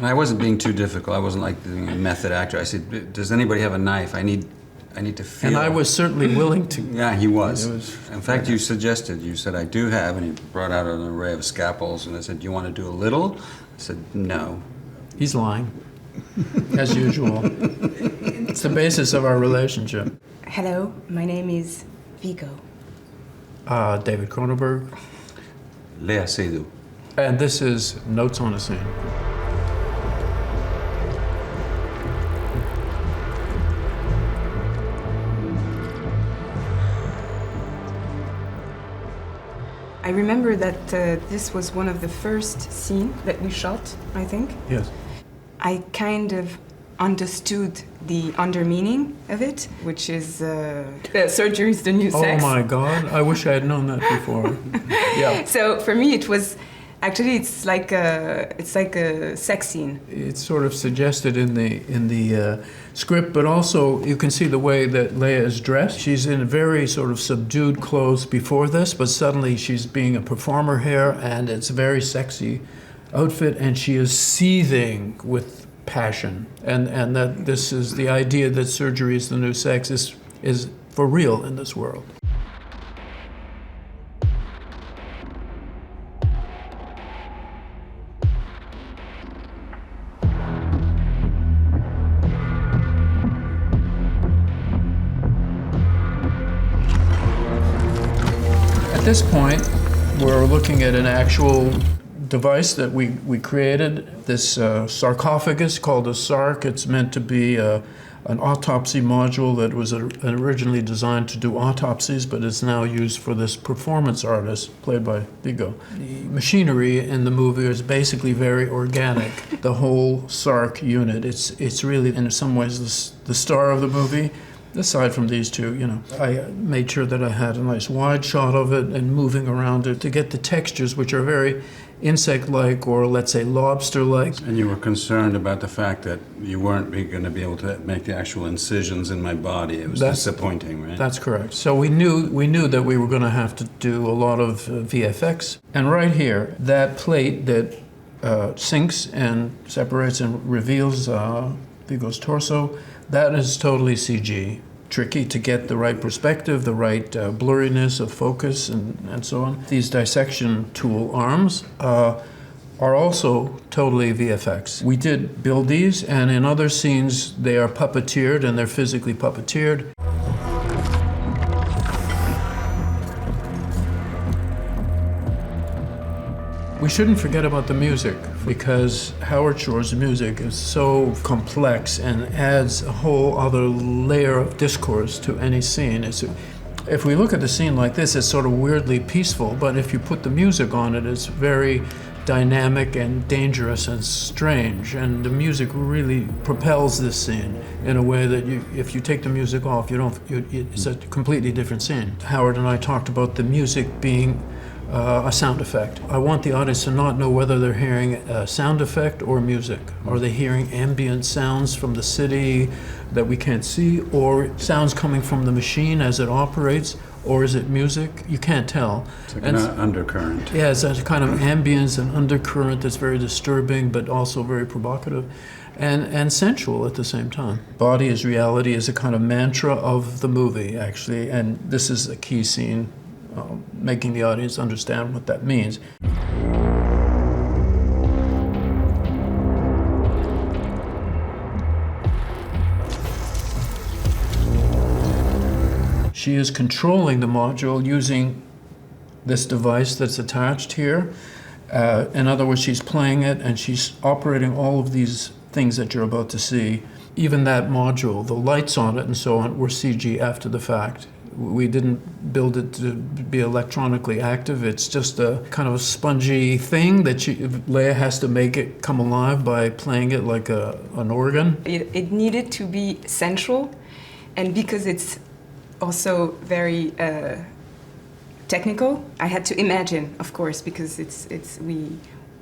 And I wasn't being too difficult. I wasn't like being a method actor. I said, does anybody have a knife? I need to feel. And I was certainly willing to. Yeah, he was. In fact, you said, I do have, and he brought out an array of scalpels, and I said, do you want to do a little? I said, no. He's lying, as usual. It's the basis of our relationship. Hello, my name is Viggo. David Cronenberg. Léa Seydoux. And this is Notes on a Scene. I remember that this was one of the first scenes that we shot, I think. Yes. I kind of understood the under meaning of it, which is surgery is the new sex. Oh my God, I wish I had known that before. Yeah. So for me it was, actually it's like a sex scene. It's sort of suggested in the script, but also you can see the way that Léa is dressed. She's in very sort of subdued clothes before this, but suddenly she's being a performer here, and it's a very sexy outfit, and she is seething with passion. And that this is the idea that surgery is the new sex is for real in this world. At this point, we're looking at an actual device that we created, this sarcophagus called a sarc. It's meant to be an autopsy module that was originally designed to do autopsies, but is now used for this performance artist, played by Viggo. The machinery in the movie is basically very organic. The whole sarc unit, it's really in some ways the star of the movie. Aside from these two, I made sure that I had a nice wide shot of it and moving around it to get the textures, which are very insect-like, or let's say lobster-like. And you were concerned about the fact that you weren't going to be able to make the actual incisions in my body. It was disappointing, right? That's correct. So we knew that we were going to have to do a lot of VFX. And right here, that plate that sinks and separates and reveals Viggo's torso, that is totally CG. Tricky to get the right perspective, the right blurriness of focus, and so on. These dissection tool arms are also totally VFX. We did build these, and in other scenes they are puppeteered, and they're physically puppeteered. We shouldn't forget about the music, because Howard Shore's music is so complex and adds a whole other layer of discourse to any scene. If we look at the scene like this, it's sort of weirdly peaceful, but if you put the music on it, it's very dynamic and dangerous and strange. And the music really propels this scene in a way that if you take the music off, it's a completely different scene. Howard and I talked about the music being a sound effect. I want the audience to not know whether they're hearing a sound effect or music. Are they hearing ambient sounds from the city that we can't see, or sounds coming from the machine as it operates, or is it music? You can't tell. It's like an undercurrent. Yeah, it's a kind of ambience and undercurrent that's very disturbing, but also very provocative and sensual at the same time. Body is reality is a kind of mantra of the movie, actually, and this is a key scene, making the audience understand what that means. She is controlling the module using this device that's attached here. In other words, she's playing it and she's operating all of these things that you're about to see. Even that module, the lights on it and so on, were CG after the fact. We didn't build it to be electronically active. It's just a kind of a spongy thing that Léa has to make it come alive by playing it like an organ. It needed to be sensual, and because it's also very technical, I had to imagine, of course, because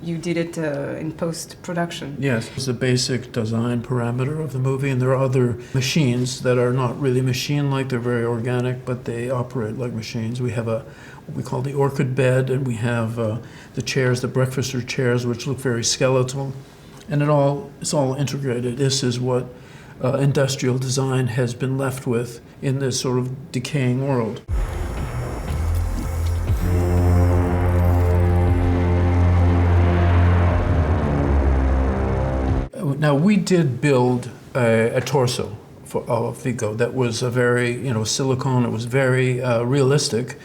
you did it in post-production. Yes, it's the basic design parameter of the movie, and there are other machines that are not really machine-like, they're very organic, but they operate like machines. We have what we call the orchid bed, and we have the chairs, the breakfaster chairs, which look very skeletal. And it's all integrated. This is what industrial design has been left with in this sort of decaying world. Now, we did build a torso of Viggo that was a very, silicone. It was very realistic,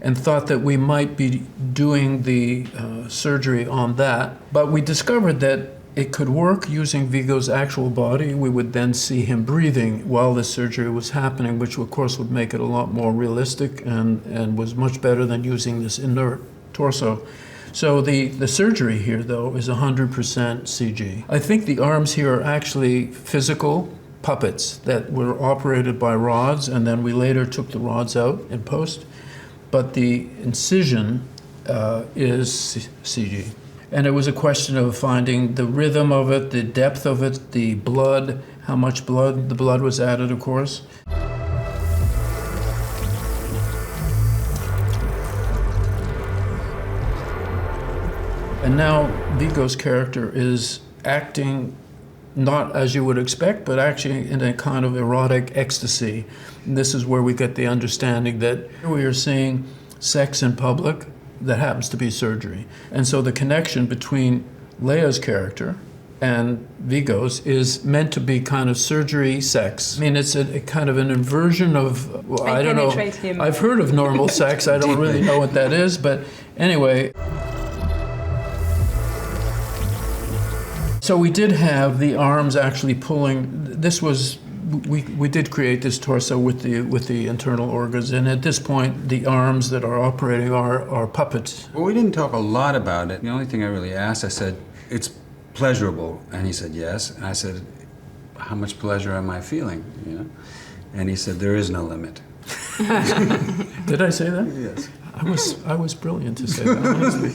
and thought that we might be doing the surgery on that. But we discovered that it could work using Viggo's actual body. We would then see him breathing while the surgery was happening, which of course would make it a lot more realistic and was much better than using this inert torso. So the surgery here, though, is 100% CG. I think the arms here are actually physical puppets that were operated by rods, and then we later took the rods out in post. But the incision is CG. And it was a question of finding the rhythm of it, the depth of it, the blood, how much blood. The blood was added, of course. And now Viggo's character is acting not as you would expect, but actually in a kind of erotic ecstasy. And this is where we get the understanding that we are seeing sex in public that happens to be surgery. And so the connection between Léa's character and Viggo's is meant to be kind of surgery sex. I mean, it's a kind of an inversion of, well, I don't know. Him. I've heard of normal sex. I don't really know what that is, but anyway. So we did have the arms actually pulling. This was, we did create this torso with the internal organs, and at this point, the arms that are operating are puppets. Well, we didn't talk a lot about it. The only thing I really asked, I said, it's pleasurable, and he said yes. And I said, how much pleasure am I feeling? And he said, there is no limit. Did I say that? Yes. I was brilliant to say that, honestly.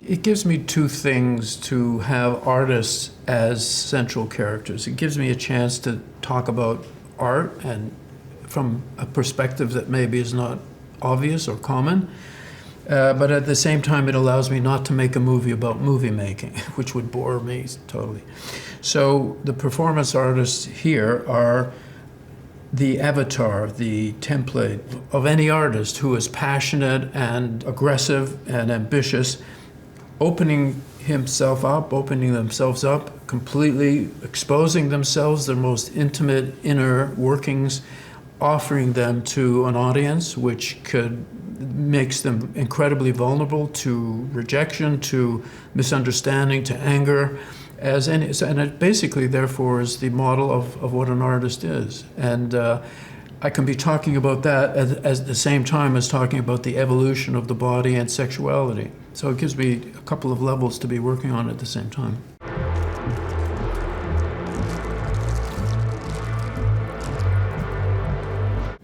It gives me two things to have artists as central characters. It gives me a chance to talk about art and from a perspective that maybe is not obvious or common, but at the same time it allows me not to make a movie about movie making, which would bore me totally. So the performance artists here are the avatar, the template of any artist who is passionate and aggressive and ambitious, opening themselves up, completely exposing themselves, their most intimate inner workings, offering them to an audience, which makes them incredibly vulnerable to rejection, to misunderstanding, to anger, and it basically, therefore, is the model of what an artist is. And I can be talking about that at the same time as talking about the evolution of the body and sexuality. So it gives me a couple of levels to be working on at the same time.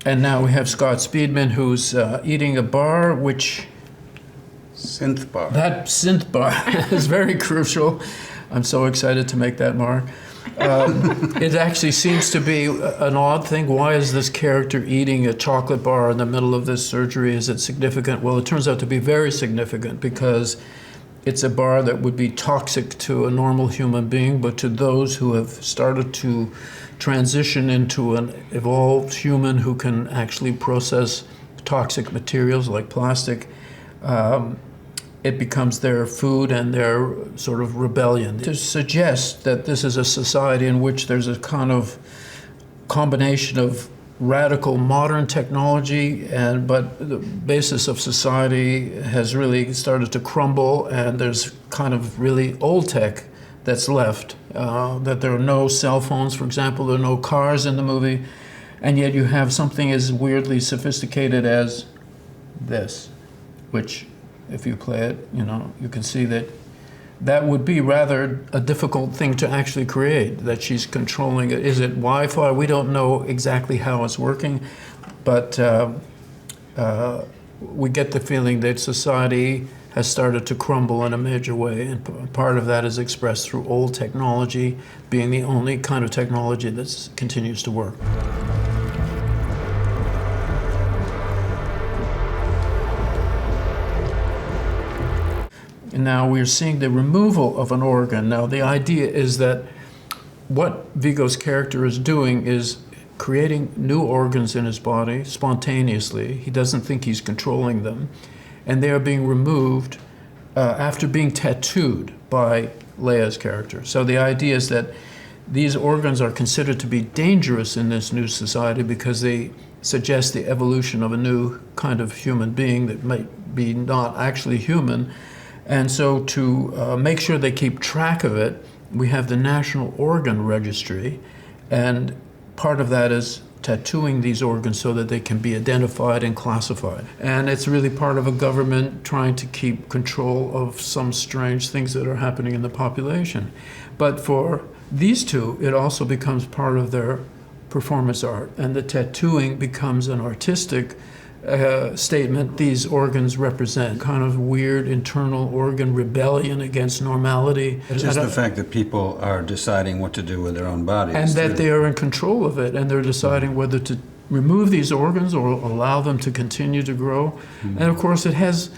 And now we have Scott Speedman, who's eating a bar, which... Synth bar. That synth bar is very crucial. I'm so excited to make that mark. It actually seems to be an odd thing. Why is this character eating a chocolate bar in the middle of this surgery? Is it significant? Well, it turns out to be very significant because it's a bar that would be toxic to a normal human being, but to those who have started to transition into an evolved human who can actually process toxic materials like plastic, it becomes their food and their sort of rebellion. To suggest that this is a society in which there's a kind of combination of radical modern technology, but the basis of society has really started to crumble, and there's kind of really old tech that's left. That there are no cell phones, for example, there are no cars in the movie, and yet you have something as weirdly sophisticated as this, which, if you play it, you can see that would be rather a difficult thing to actually create, that she's controlling it. Is it Wi-Fi? We don't know exactly how it's working, but we get the feeling that society has started to crumble in a major way, and part of that is expressed through old technology being the only kind of technology that continues to work. And now we're seeing the removal of an organ. Now the idea is that what Viggo's character is doing is creating new organs in his body spontaneously. He doesn't think he's controlling them. And they are being removed after being tattooed by Léa's character. So the idea is that these organs are considered to be dangerous in this new society because they suggest the evolution of a new kind of human being that might be not actually human. And so to make sure they keep track of it, we have the National Organ Registry, and part of that is tattooing these organs so that they can be identified and classified. And it's really part of a government trying to keep control of some strange things that are happening in the population. But for these two, it also becomes part of their performance art, and the tattooing becomes an artistic statement these organs represent, kind of weird internal organ rebellion against normality. Just the fact that people are deciding what to do with their own bodies. And that they are in control of it, and they're deciding whether to remove these organs or allow them to continue to grow. Mm-hmm. And of course it has,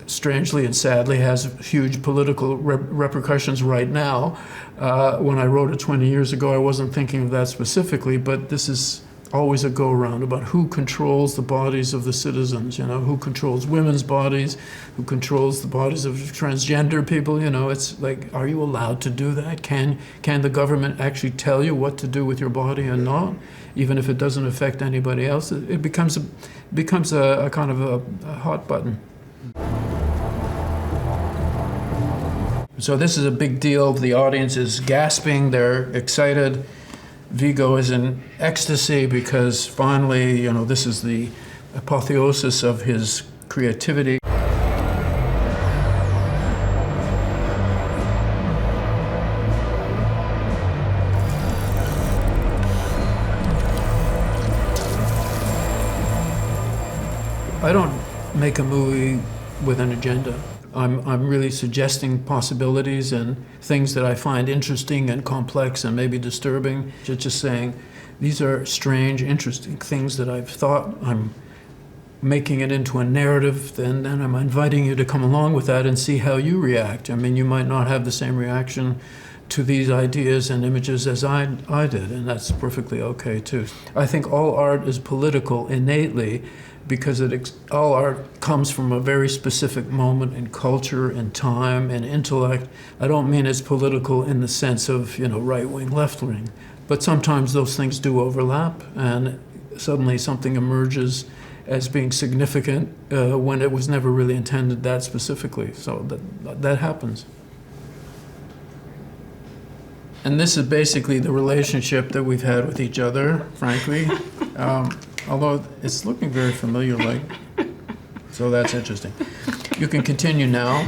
strangely and sadly, has huge political repercussions right now. When I wrote it 20 years ago, I wasn't thinking of that specifically, but this is always a go-around about who controls the bodies of the citizens, who controls women's bodies, who controls the bodies of transgender people, it's like, are you allowed to do that? Can the government actually tell you what to do with your body and not, even if it doesn't affect anybody else? It becomes a kind of a hot button. So this is a big deal. The audience is gasping, they're excited. Viggo is in ecstasy because finally, this is the apotheosis of his creativity. I don't make a movie with an agenda. I'm really suggesting possibilities and things that I find interesting and complex and maybe disturbing. Just saying, these are strange, interesting things that I've thought. I'm making it into a narrative, then I'm inviting you to come along with that and see how you react. I mean, you might not have the same reaction to these ideas and images as I did, and that's perfectly okay too. I think all art is political innately, because all art comes from a very specific moment in culture and time and intellect. I don't mean it's political in the sense of, right-wing, left-wing, but sometimes those things do overlap, and suddenly something emerges as being significant when it was never really intended that specifically. So that happens. And this is basically the relationship that we've had with each other, frankly. Although it's looking very familiar, so that's interesting. You can continue now.